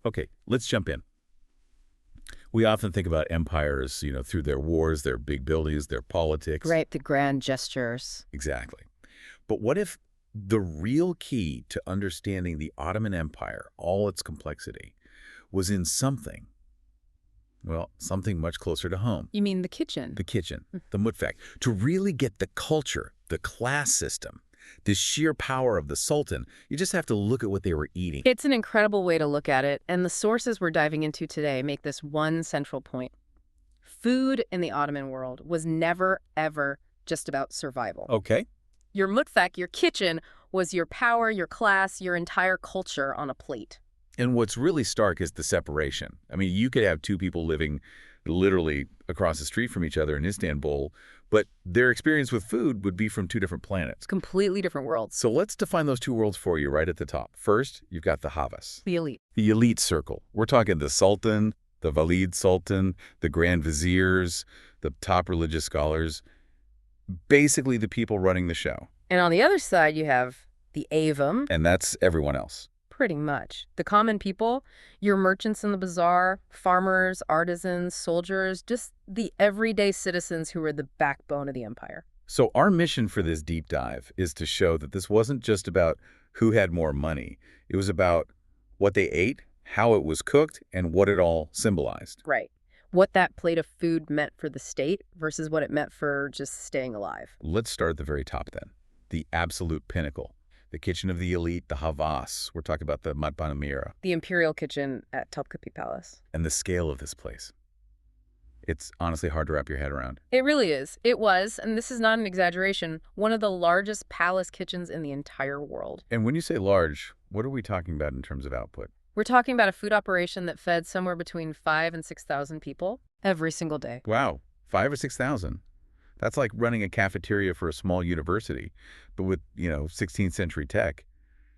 Okay, let's jump in. We often think about empires, through their wars, their big buildings, their politics. Right, the grand gestures. Exactly. But what if the real key to understanding the Ottoman Empire, all its complexity, was in something, well, something much closer to home? You mean the kitchen? The kitchen, the mutfak. To really get the culture, the class system, the sheer power of the Sultan, you just have to look at what they were eating. It's an incredible way to look at it, and the sources we're diving into today make this one central point. Food in the Ottoman world was never, ever just about survival. Okay. Your mutfak, your kitchen, was your power, your class, your entire culture on a plate. And what's really stark is the separation. I mean, you could have two people living literally across the street from each other in Istanbul, but their experience with food would be from two different planets. Completely different worlds. So let's define those two worlds for you right at the top. First, you've got the Havas. The elite. The elite circle. We're talking the Sultan, the Valid Sultan, the Grand Viziers, the top religious scholars, basically the people running the show. And on the other side, you have the Avum. And that's everyone else. Pretty much. The common people, your merchants in the bazaar, farmers, artisans, soldiers, just the everyday citizens who were the backbone of the empire. So our mission for this deep dive is to show that this wasn't just about who had more money. It was about what they ate, how it was cooked, and what it all symbolized. Right. What that plate of food meant for the state versus what it meant for just staying alive. Let's start at the very top then. The absolute pinnacle. The kitchen of the elite, the Havas. We're talking about the Matbah-ı Âmire. The Imperial kitchen at Topkapi Palace. And the scale of this place. It's honestly hard to wrap your head around. It really is. It was, and this is not an exaggeration, one of the largest palace kitchens in the entire world. And when you say large, what are we talking about in terms of output? We're talking about a food operation that fed somewhere between 5,000 and 6,000 people every single day. Wow, 5,000 or 6,000. That's like running a cafeteria for a small university, but with, 16th century tech.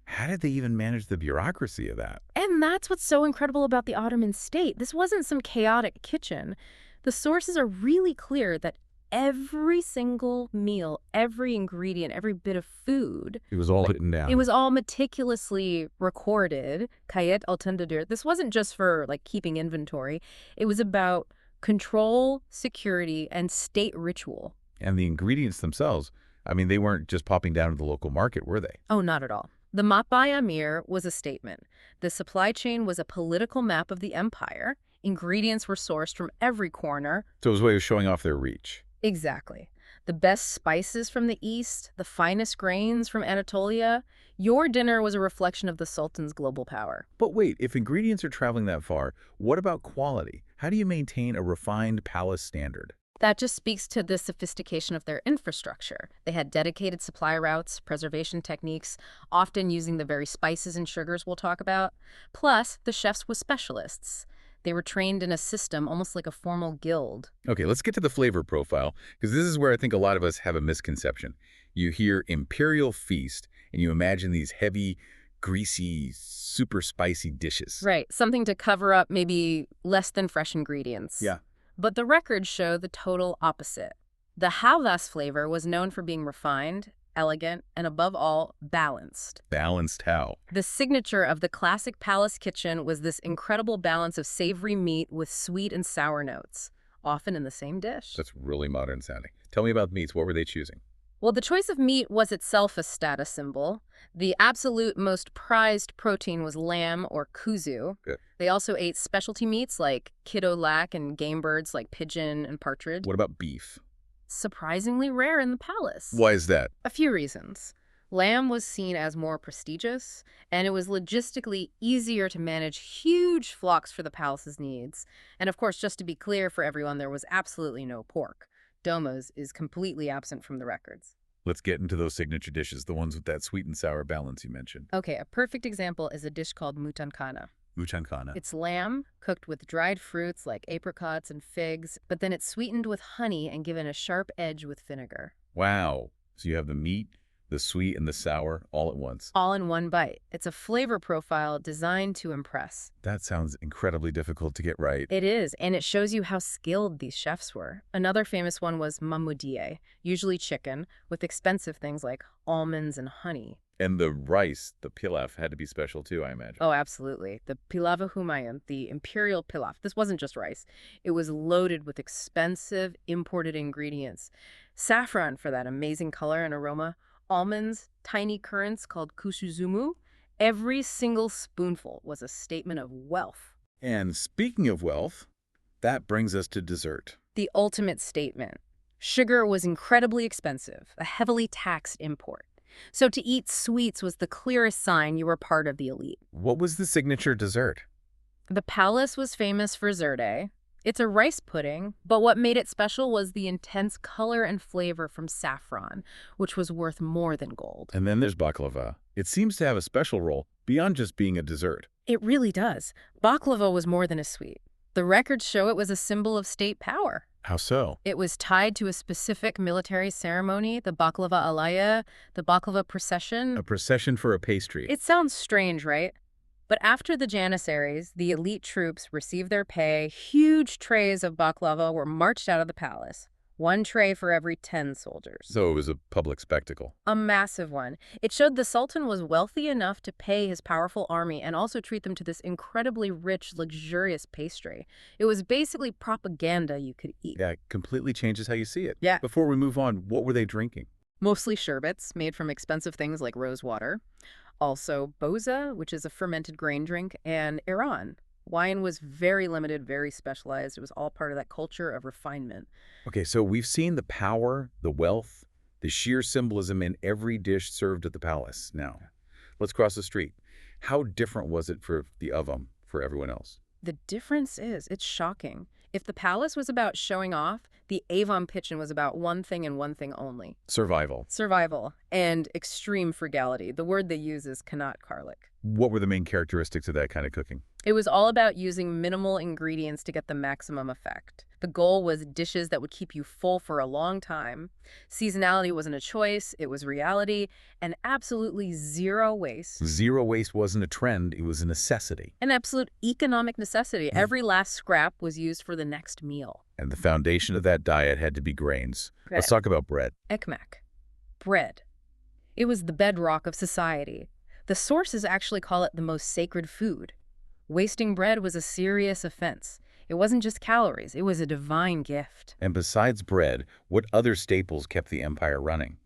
How did they even manage the bureaucracy of that? And that's what's so incredible about the Ottoman state. This wasn't some chaotic kitchen. The sources are really clear that every single meal, every ingredient, every bit of food, It was all written down. it was all meticulously recorded. Kayet al-Tandadir. This wasn't just for keeping inventory. It was about control, security, and state ritual. And the ingredients themselves, they weren't just popping down to the local market, were they? Oh, not at all. The Matbah-ı Âmire was a statement. The supply chain was a political map of the empire. Ingredients were sourced from every corner. So it was a way of showing off their reach. Exactly. The best spices from the east, the finest grains from Anatolia. Your dinner was a reflection of the Sultan's global power. But wait, if ingredients are traveling that far, what about quality? How do you maintain a refined palace standard? That just speaks to the sophistication of their infrastructure. They had dedicated supply routes, preservation techniques, often using the very spices and sugars we'll talk about. Plus, the chefs were specialists. They were trained in a system almost like a formal guild. Okay, let's get to the flavor profile, because this is where I think a lot of us have a misconception. You hear Imperial feast, and you imagine these heavy, greasy, super spicy dishes. Right, something to cover up maybe less than fresh ingredients. Yeah. But the records show the total opposite. The Havas flavor was known for being refined, elegant, and above all, balanced. Balanced how? The signature of the classic palace kitchen was this incredible balance of savory meat with sweet and sour notes, often in the same dish. That's really modern sounding. Tell me about meats. What were they choosing? Well, the choice of meat was itself a status symbol. The absolute most prized protein was lamb or kuzu. Good. They also ate specialty meats like kiddo-lac and game birds like pigeon and partridge. What about beef? Surprisingly rare in the palace. Why is that? A few reasons. Lamb was seen as more prestigious, and it was logistically easier to manage huge flocks for the palace's needs. And of course, just to be clear for everyone, there was absolutely no pork. Domos is completely absent from the records. Let's get into those signature dishes, the ones with that sweet and sour balance you mentioned. Okay, a perfect example is a dish called mutankana. Mutankana. It's lamb cooked with dried fruits like apricots and figs, but then it's sweetened with honey and given a sharp edge with vinegar. Wow. So you have the meat, the sweet, and the sour all at once. All in one bite. It's a flavor profile designed to impress. That sounds incredibly difficult to get right. It is, and it shows you how skilled these chefs were. Another famous one was mamoudiyeh, usually chicken, with expensive things like almonds and honey. And the rice, the pilaf, had to be special too, I imagine. Oh, absolutely. The Pilav Humayun, the Imperial Pilaf, this wasn't just rice. It was loaded with expensive imported ingredients. Saffron for that amazing color and aroma, almonds, tiny currants called kusuzumu. Every single spoonful was a statement of wealth. And speaking of wealth, that brings us to dessert. The ultimate statement. Sugar was incredibly expensive, a heavily taxed import. So to eat sweets was the clearest sign you were part of the elite. What was the signature dessert? The palace was famous for zerde. It's a rice pudding, but what made it special was the intense color and flavor from saffron, which was worth more than gold. And then there's baklava. It seems to have a special role beyond just being a dessert. It really does. Baklava was more than a sweet. The records show it was a symbol of state power. How so? It was tied to a specific military ceremony, the baklava alaya, the baklava procession. A procession for a pastry. It sounds strange, right? But after the Janissaries, the elite troops received their pay, huge trays of baklava were marched out of the palace. One tray for every 10 soldiers. So it was a public spectacle. A massive one. It showed the Sultan was wealthy enough to pay his powerful army and also treat them to this incredibly rich, luxurious pastry. It was basically propaganda you could eat. Yeah, it completely changes how you see it. Yeah. Before we move on, what were they drinking? Mostly sherbets made from expensive things like rose water. Also boza, which is a fermented grain drink, and Iran. Wine was very limited, very specialized. It was all part of that culture of refinement. Okay, so we've seen the power, the wealth, the sheer symbolism in every dish served at the palace. Now, let's cross the street. How different was it for the Avam, for everyone else? The difference is, it's shocking. If the palace was about showing off, the Avon kitchen was about one thing and one thing only. Survival. Survival and extreme frugality. The word they use is kanat karlik. What were the main characteristics of that kind of cooking? It was all about using minimal ingredients to get the maximum effect. The goal was dishes that would keep you full for a long time. Seasonality wasn't a choice, it was reality, and absolutely zero waste. Zero waste wasn't a trend, it was a necessity. An absolute economic necessity. Every last scrap was used for the next meal. And the foundation of that diet had to be grains. Let's talk about bread. Ekmek. Bread. It was the bedrock of society. The sources actually call it the most sacred food. Wasting bread was a serious offense. It wasn't just calories, it was a divine gift. And besides bread, what other staples kept the empire running?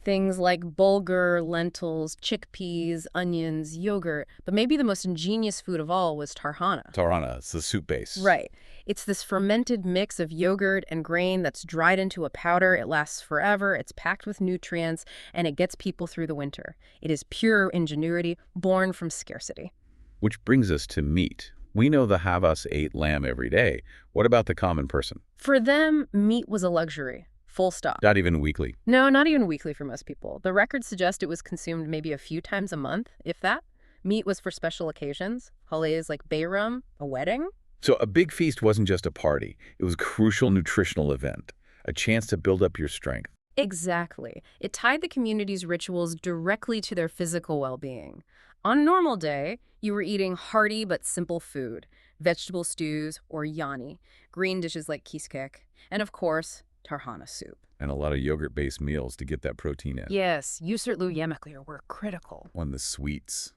Things like bulgur, lentils, chickpeas, onions, yogurt. But maybe the most ingenious food of all was tarhana. Tarhana, it's the soup base. Right. It's this fermented mix of yogurt and grain that's dried into a powder. It lasts forever, it's packed with nutrients, and it gets people through the winter. It is pure ingenuity, born from scarcity. Which brings us to meat. We know the Havas ate lamb every day. What about the common person? For them, meat was a luxury. Full stop. Not even weekly. No, not even weekly for most people. The records suggest it was consumed maybe a few times a month, if that. Meat was for special occasions, holidays like Bayram, a wedding. So a big feast wasn't just a party. It was a crucial nutritional event, a chance to build up your strength. Exactly. It tied the community's rituals directly to their physical well-being. On a normal day, you were eating hearty but simple food, vegetable stews or yani, green dishes like kiskek, and of course, tarhana soup. And a lot of yogurt-based meals to get that protein in. Yes, yusurtlu yemekler were critical. On the sweets.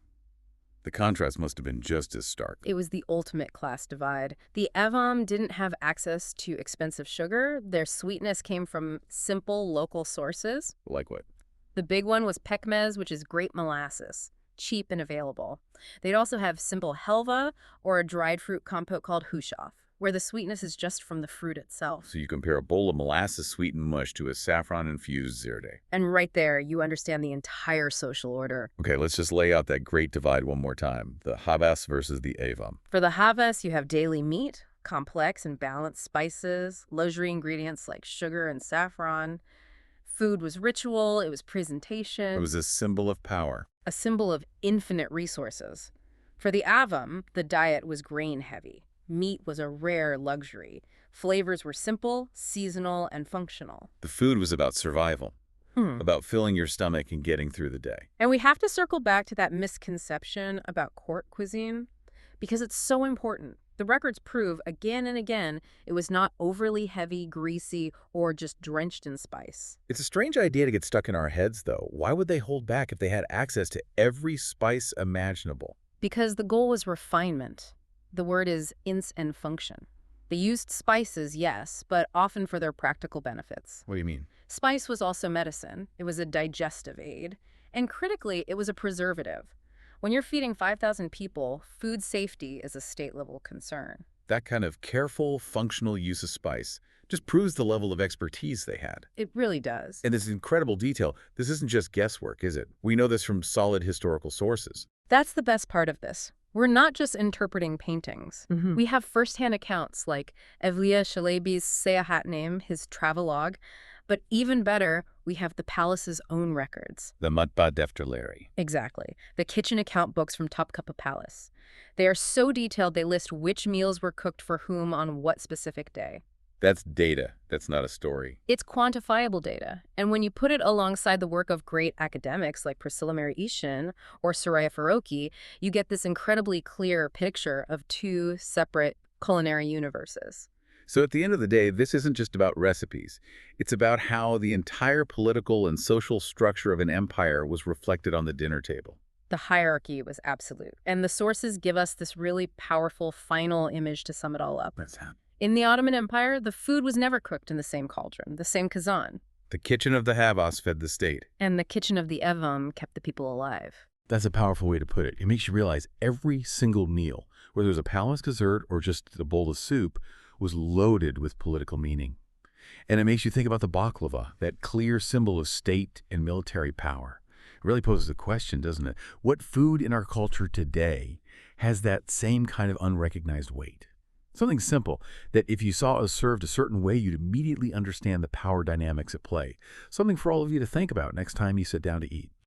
The contrast must have been just as stark. It was the ultimate class divide. The Avam didn't have access to expensive sugar. Their sweetness came from simple local sources. Like what? The big one was pekmez, which is grape molasses, cheap and available. They'd also have simple helva or a dried fruit compote called hushaf, where the sweetness is just from the fruit itself. So you compare a bowl of molasses-sweetened mush to a saffron-infused zerde. And right there, you understand the entire social order. Okay, let's just lay out that great divide one more time. The Havas versus the Avam. For the havas, you have daily meat, complex and balanced spices, luxury ingredients like sugar and saffron. Food was ritual, it was presentation. It was a symbol of power. A symbol of infinite resources. For the Avam, the diet was grain-heavy. Meat was a rare luxury. Flavors were simple, seasonal, and functional. The food was about survival, about filling your stomach and getting through the day. And we have to circle back to that misconception about court cuisine. Because it's so important. The records prove again and again it was not overly heavy, greasy, or just drenched in spice. It's a strange idea to get stuck in our heads, though. Why would they hold back if they had access to every spice imaginable? Because the goal was refinement. The word is ins and function. They used spices, yes, but often for their practical benefits. What do you mean? Spice was also medicine. It was a digestive aid. And critically, it was a preservative. When you're feeding 5,000 people, food safety is a state-level concern. That kind of careful, functional use of spice just proves the level of expertise they had. It really does. And this incredible detail, this isn't just guesswork, is it? We know this from solid historical sources. That's the best part of this. We're not just interpreting paintings. We have first-hand accounts like Evliya Çelebi's Seyahatname, his travelogue, but even better, we have the palace's own records. The Matbah-ı Exactly. The kitchen account books from Topkapı Palace. They are so detailed they list which meals were cooked for whom on what specific day. That's data. That's not a story. It's quantifiable data, and when you put it alongside the work of great academics like Priscilla Mary Ishin or Soraya Faroqi, you get this incredibly clear picture of two separate culinary universes. So at the end of the day, this isn't just about recipes. It's about how the entire political and social structure of an empire was reflected on the dinner table. The hierarchy was absolute, and the sources give us this really powerful final image to sum it all up. That's how. In the Ottoman Empire, the food was never cooked in the same cauldron, the same kazan. The kitchen of the Havas fed the state. And the kitchen of the Evam kept the people alive. That's a powerful way to put it. It makes you realize every single meal, whether it was a palace dessert or just a bowl of soup, was loaded with political meaning. And it makes you think about the baklava, that clear symbol of state and military power. It really poses a question, doesn't it? What food in our culture today has that same kind of unrecognized weight? Something simple, that if you saw it served a certain way, you'd immediately understand the power dynamics at play. Something for all of you to think about next time you sit down to eat.